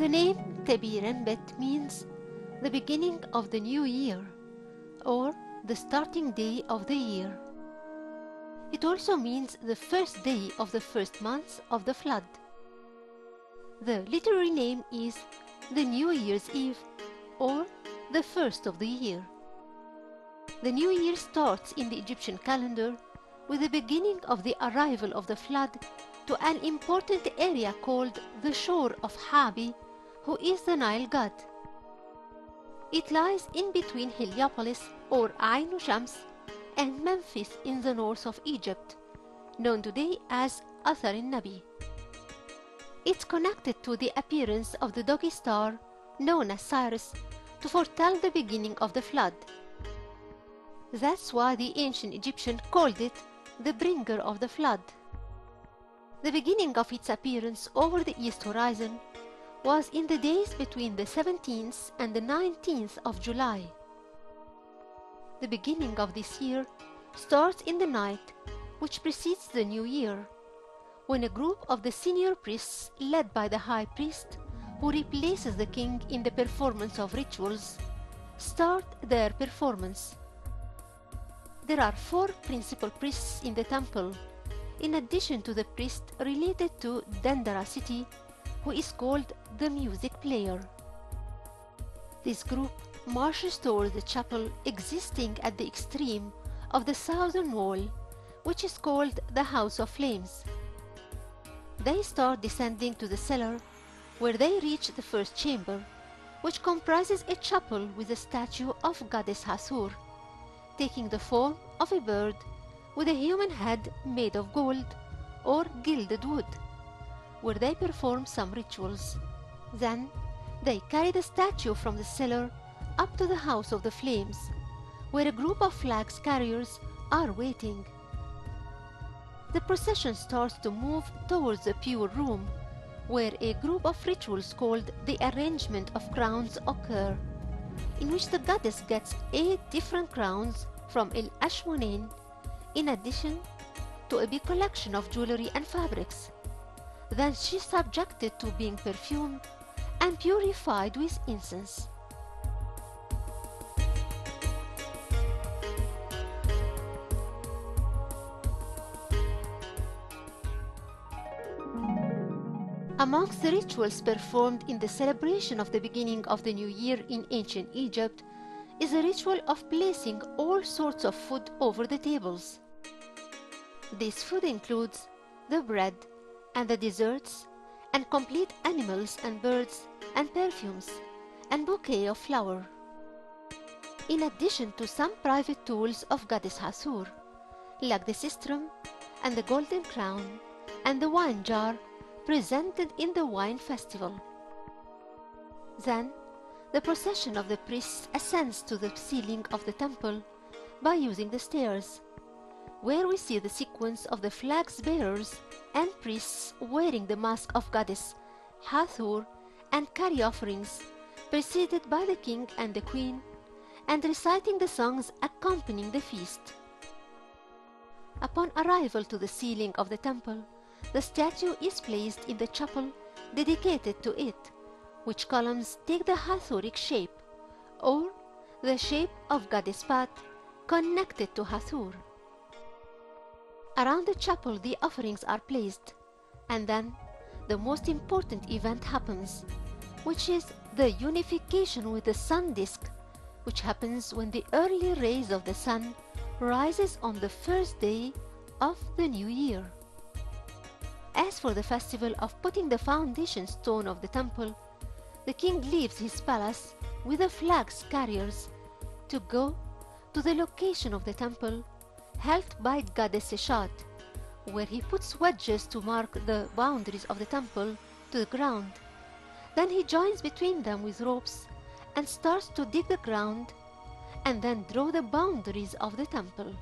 The name Tebirenbet means the beginning of the new year, or the starting day of the year. It also means the first day of the first month of the flood. The literary name is the New Year's Eve, or the first of the year. The new year starts in the Egyptian calendar with the beginning of the arrival of the flood to an important area called the shore of Habi, who is the Nile god. It lies in between Heliopolis or Ain Shams and Memphis in the north of Egypt, known today as Athar al-Nabi. It's connected to the appearance of the doggy star known as Cyrus to foretell the beginning of the flood. That's why the ancient Egyptians called it the bringer of the flood. The beginning of its appearance over the east horizon was in the days between the 17th and the 19th of July. The beginning of this year starts in the night which precedes the new year, when a group of the senior priests led by the high priest, who replaces the king in the performance of rituals, start their performance. There are 4 principal priests in the temple, in addition to the priest related to Dendera city, who is called the music player. This group marches towards the chapel existing at the extreme of the southern wall, which is called the House of Flames. They start descending to the cellar, where they reach the first chamber, which comprises a chapel with a statue of goddess Hathor, taking the form of a bird with a human head made of gold or gilded wood, where they perform some rituals. Then they carry the statue from the cellar up to the House of the Flames, where a group of flags carriers are waiting. The procession starts to move towards the pure room, where a group of rituals called the arrangement of crowns occur, in which the goddess gets 8 different crowns from El Ashmonain, in addition to a big collection of jewelry and fabrics. Then she's subjected to being perfumed and purified with incense. Amongst the rituals performed in the celebration of the beginning of the new year in ancient Egypt is the ritual of placing all sorts of food over the tables. This food includes the bread and the desserts and complete animals and birds and perfumes and bouquet of flower. In addition to some private tools of goddess Hathor, like the sistrum and the golden crown and the wine jar presented in the wine festival. Then, the procession of the priests ascends to the ceiling of the temple by using the stairs, where we see the sequence of the flags bearers and priests wearing the mask of goddess Hathor and carry offerings, preceded by the king and the queen, and reciting the songs accompanying the feast. Upon arrival to the ceiling of the temple, the statue is placed in the chapel dedicated to it, which columns take the Hathoric shape, or the shape of goddess Pat connected to Hathor. Around the chapel the offerings are placed, and then the most important event happens, which is the unification with the sun disk, which happens when the early rays of the sun rises on the first day of the new year. As for the festival of putting the foundation stone of the temple, the king leaves his palace with the flags carriers to go to the location of the temple held by goddess Eshat, where he puts wedges to mark the boundaries of the temple to the ground. Then he joins between them with ropes and starts to dig the ground and then draw the boundaries of the temple.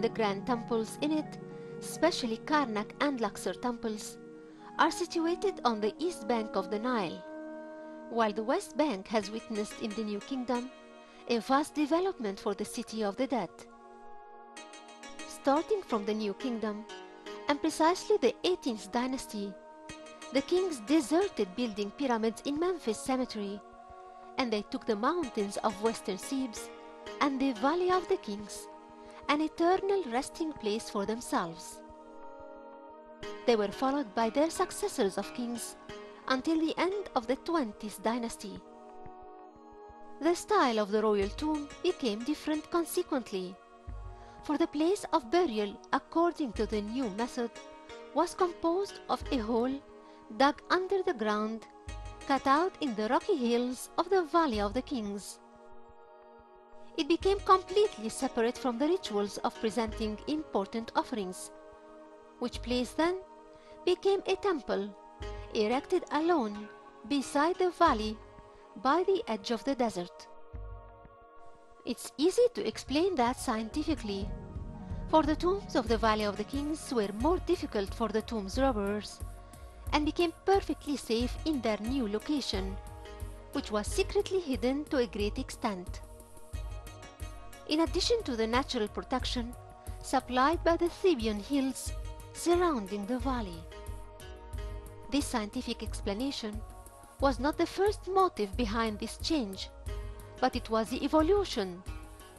and the grand temples in it, especially Karnak and Luxor temples, are situated on the east bank of the Nile, while the west bank has witnessed in the New Kingdom a vast development for the city of the dead. Starting from the New Kingdom, and precisely the 18th dynasty, the kings deserted building pyramids in Memphis Cemetery, and they took the mountains of western Thebes and the Valley of the Kings, an eternal resting place for themselves. They were followed by their successors of kings until the end of the 20th dynasty. The style of the royal tomb became different consequently, for the place of burial according to the new method was composed of a hole dug under the ground, cut out in the rocky hills of the Valley of the Kings. It became completely separate from the rituals of presenting important offerings, which place then became a temple erected alone beside the valley by the edge of the desert. It's easy to explain that scientifically, for the tombs of the Valley of the Kings were more difficult for the tomb robbers and became perfectly safe in their new location, which was secretly hidden to a great extent. In addition to the natural protection supplied by the Theban hills surrounding the valley. This scientific explanation was not the first motive behind this change, but it was the evolution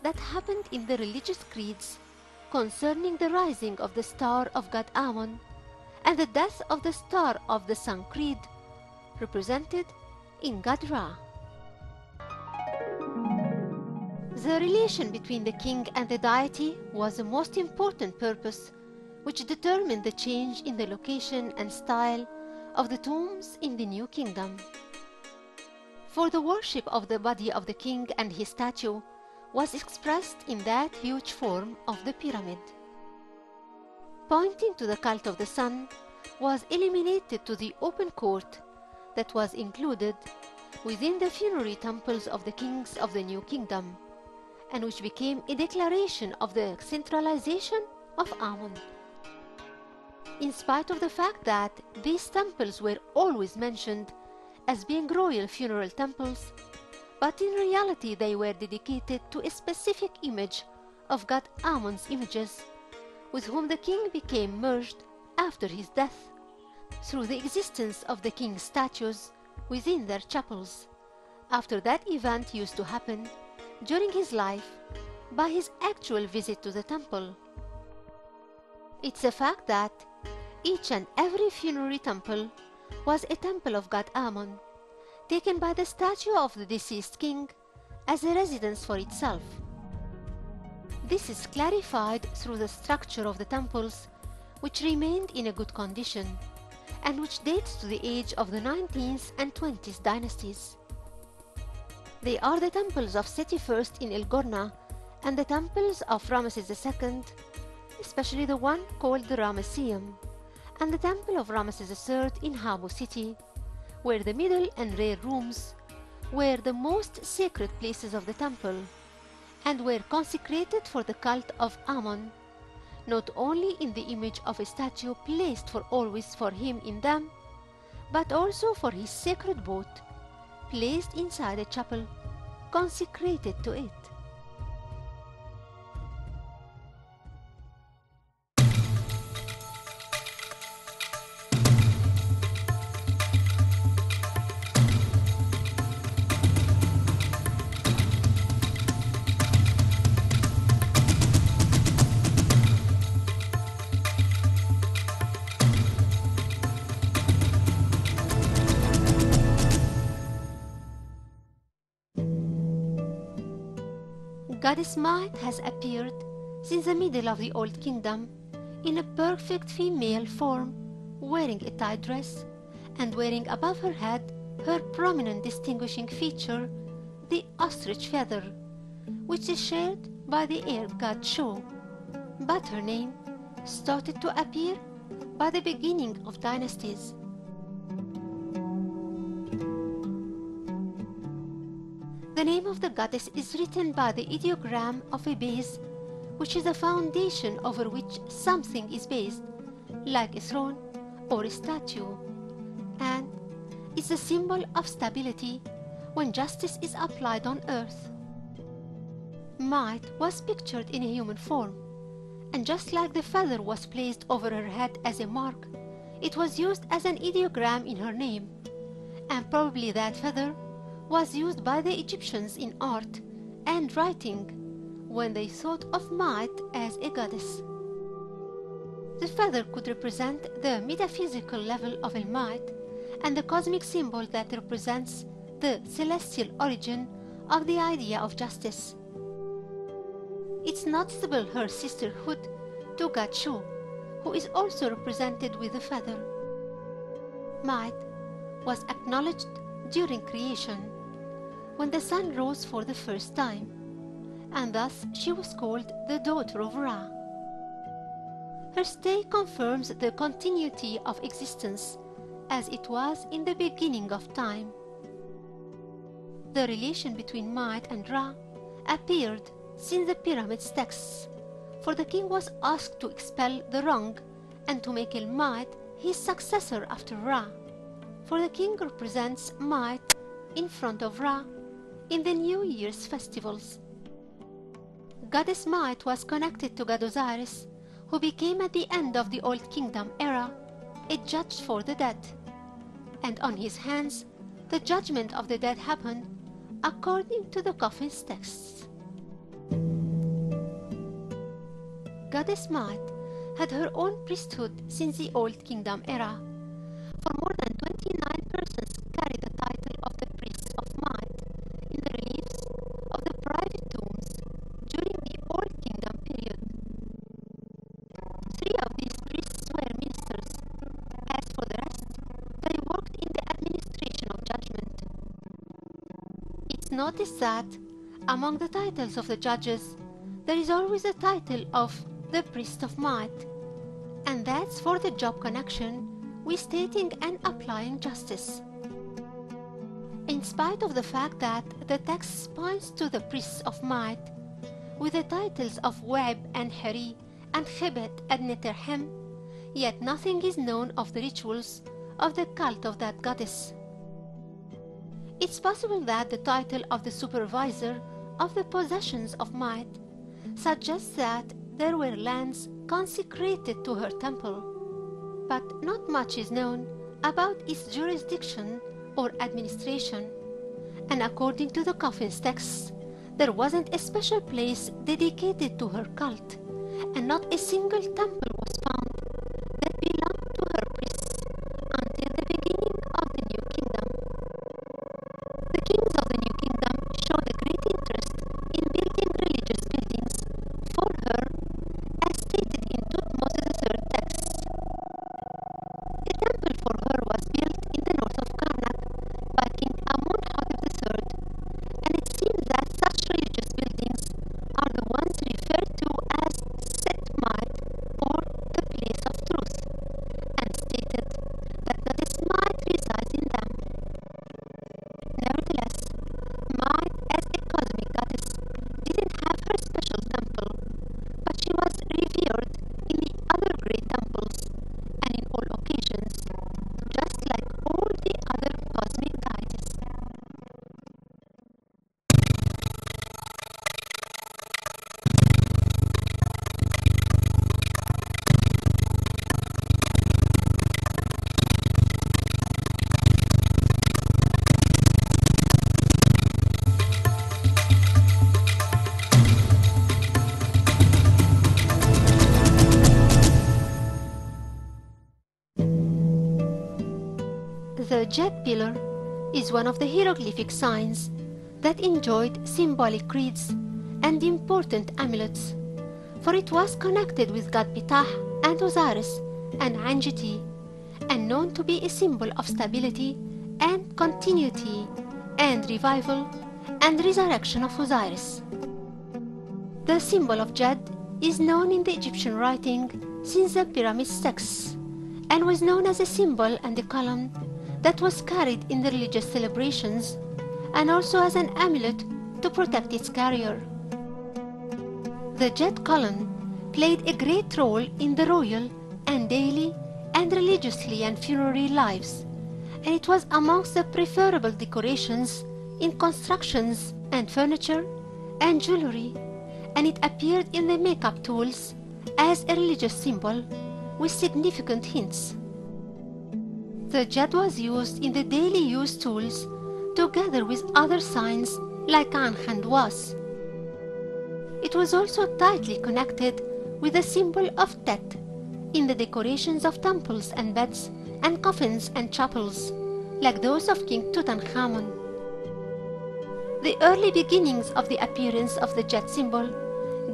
that happened in the religious creeds concerning the rising of the star of god Ammon and the death of the star of the sun creed, represented in god Ra. The relation between the king and the deity was the most important purpose which determined the change in the location and style of the tombs in the New Kingdom. For the worship of the body of the king and his statue was expressed in that huge form of the pyramid. Pointing to the cult of the sun was eliminated to the open court that was included within the funerary temples of the kings of the New Kingdom, and which became a declaration of the centralization of Ammon. In spite of the fact that these temples were always mentioned as being royal funeral temples, but in reality they were dedicated to a specific image of god Ammon's images, with whom the king became merged after his death, through the existence of the king's statues within their chapels, after that event used to happen during his life by his actual visit to the temple. It's a fact that each and every funerary temple was a temple of god Ammon, taken by the statue of the deceased king as a residence for itself. This is clarified through the structure of the temples, which remained in a good condition, and which dates to the age of the 19th and 20th dynasties. They are the temples of Seti I in El Gorna and the temples of Ramesses II, especially the one called the Ramesseum, and the temple of Ramesses III in Habu City, where the middle and rear rooms were the most sacred places of the temple and were consecrated for the cult of Ammon, not only in the image of a statue placed for always for him in them, but also for his sacred boat placed inside a chapel consecrated to it. Goddess Ma'at has appeared since the middle of the Old Kingdom in a perfect female form, wearing a tight dress and wearing above her head her prominent distinguishing feature, the ostrich feather, which is shared by the air god Shu, but her name started to appear by the beginning of dynasties. The name of the goddess is written by the ideogram of a base which is a foundation over which something is based, like a throne or a statue, and is a symbol of stability when justice is applied on earth. Might was pictured in a human form, and just like the feather was placed over her head as a mark, it was used as an ideogram in her name, and probably that feather was used by the Egyptians in art and writing when they thought of Might as a goddess. The feather could represent the metaphysical level of a Might and the cosmic symbol that represents the celestial origin of the idea of justice. It's noticeable her sisterhood to God Shu, who is also represented with a feather. Might was acknowledged during creation, when the sun rose for the first time, and thus she was called the daughter of Ra. Her stay confirms the continuity of existence as it was in the beginning of time. The relation between Might and Ra appeared since the Pyramid's texts, for the king was asked to expel the wrong and to make Might his successor after Ra, for the king represents Might in front of Ra in the New Year's festivals. Goddess Might was connected to God Osiris, who became at the end of the Old Kingdom era a judge for the dead, and on his hands the judgment of the dead happened according to the coffin's texts. Goddess Might had her own priesthood since the Old Kingdom era, for more than 29 persons carry the title of the priests of Might in the reliefs of the private tombs during the Old Kingdom period. 3 of these priests were ministers. As for the rest, they worked in the administration of judgment. It's noticed that among the titles of the judges, there is always a title of the priest of Might, and that's for the job connection with stating and applying justice. In spite of the fact that the text points to the priests of Might, with the titles of Web and Heri and Khebet and Neterhem, yet nothing is known of the rituals of the cult of that goddess. It's possible that the title of the supervisor of the possessions of Might suggests that there were lands consecrated to her temple, but not much is known about its jurisdiction or administration, and according to the coffin's texts, there wasn't a special place dedicated to her cult, and not a single temple was found that belonged to her priests until the beginning of the New Kingdom. The kings of the New Kingdom showed a great interest in building religious buildings for her, as stated in Thutmose III texts. A temple for her was built in the north of Karnak by King Amun-Hotep III, and it seems that such religious buildings are the ones referred to as Set Might, or the place of truth, and stated that Goddess Might resides in them. Nevertheless, Might as a cosmic goddess didn't have her special temple, but she was revered in the other great temples and in all occasions, just like all the other cosmic deities. The Jet Pillar is one of the hieroglyphic signs that enjoyed symbolic creeds and important amulets, for it was connected with God Ptah and Osiris and Anjiti, and known to be a symbol of stability and continuity and revival and resurrection of Osiris. The symbol of Jed is known in the Egyptian writing since the Pyramid's texts, and was known as a symbol and a column that was carried in the religious celebrations, and also as an amulet to protect its carrier. The Jet column played a great role in the royal and daily and religiously and funerary lives, and it was amongst the preferable decorations in constructions and furniture and jewelry, and it appeared in the makeup tools as a religious symbol with significant hints. The Jet was used in the daily use tools together with other signs like Ankh and Was. It was also tightly connected with the symbol of Tet in the decorations of temples and beds and coffins and chapels, like those of King Tutankhamun. The early beginnings of the appearance of the Jet symbol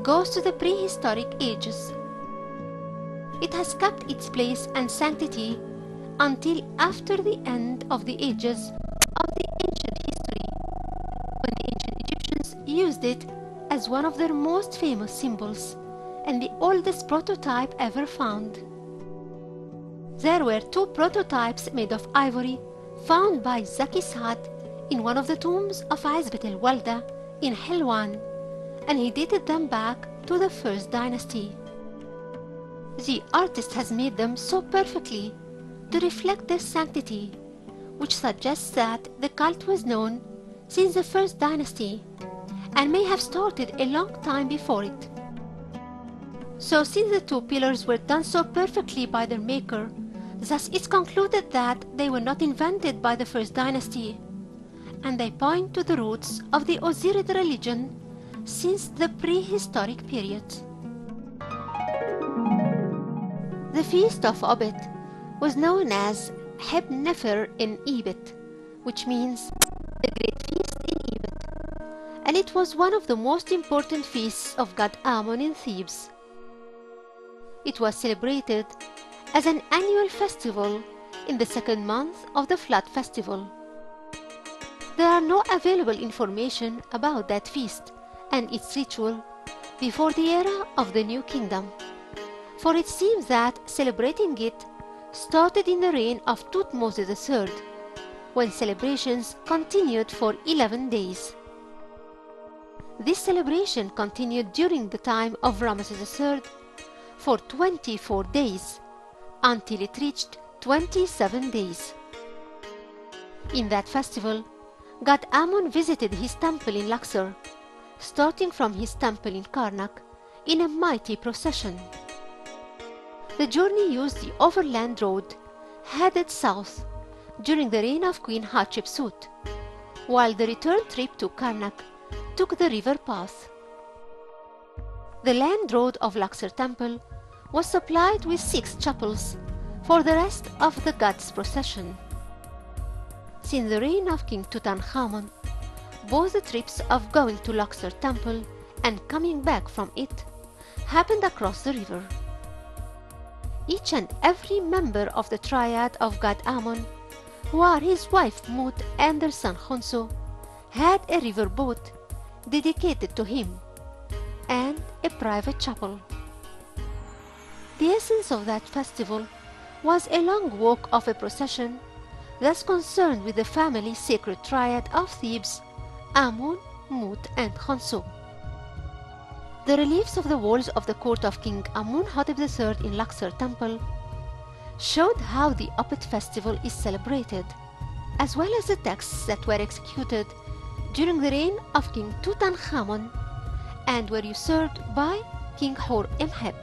goes to the prehistoric ages. It has kept its place and sanctity until after the end of the ages of the ancient history, when the ancient Egyptians used it as one of their most famous symbols and the oldest prototype ever found. There were 2 prototypes made of ivory found by Zaki Saad in one of the tombs of Izbet el-Walda in Helwan, and he dated them back to the first dynasty. The artist has made them so perfectly to reflect their sanctity, which suggests that the cult was known since the first dynasty and may have started a long time before it. So since the 2 pillars were done so perfectly by their maker, thus it's concluded that they were not invented by the first dynasty, and they point to the roots of the Osirid religion since the prehistoric period. The feast of Obit was known as Heb Nefer in Ebit, which means the great feast in Ebit, and it was one of the most important feasts of god Amun in Thebes. It was celebrated as an annual festival in the 2nd month of the Flood festival. There are no available information about that feast and its ritual before the era of the New Kingdom, for it seems that celebrating it started in the reign of Thutmose III, when celebrations continued for 11 days. This celebration continued during the time of Ramesses III for 24 days, until it reached 27 days. In that festival, god Amun visited his temple in Luxor, starting from his temple in Karnak, in a mighty procession. The journey used the overland road headed south during the reign of Queen Hatshepsut, while the return trip to Karnak took the river path. The land road of Luxor temple was supplied with 6 chapels for the rest of the god's procession. Since the reign of King Tutankhamun, both the trips of going to Luxor temple and coming back from it happened across the river. Each and every member of the triad of god Amun, who are his wife Mut and their son Khonsu, had a river boat dedicated to him and a private chapel. The essence of that festival was a long walk of a procession thus concerned with the family sacred triad of Thebes, Amun, Mut and Khonsu. The reliefs of the walls of the court of King Amun-Hotep III in Luxor temple showed how the Obit festival is celebrated, as well as the texts that were executed during the reign of King Tutankhamun and were usurped by King Hor-Imheb.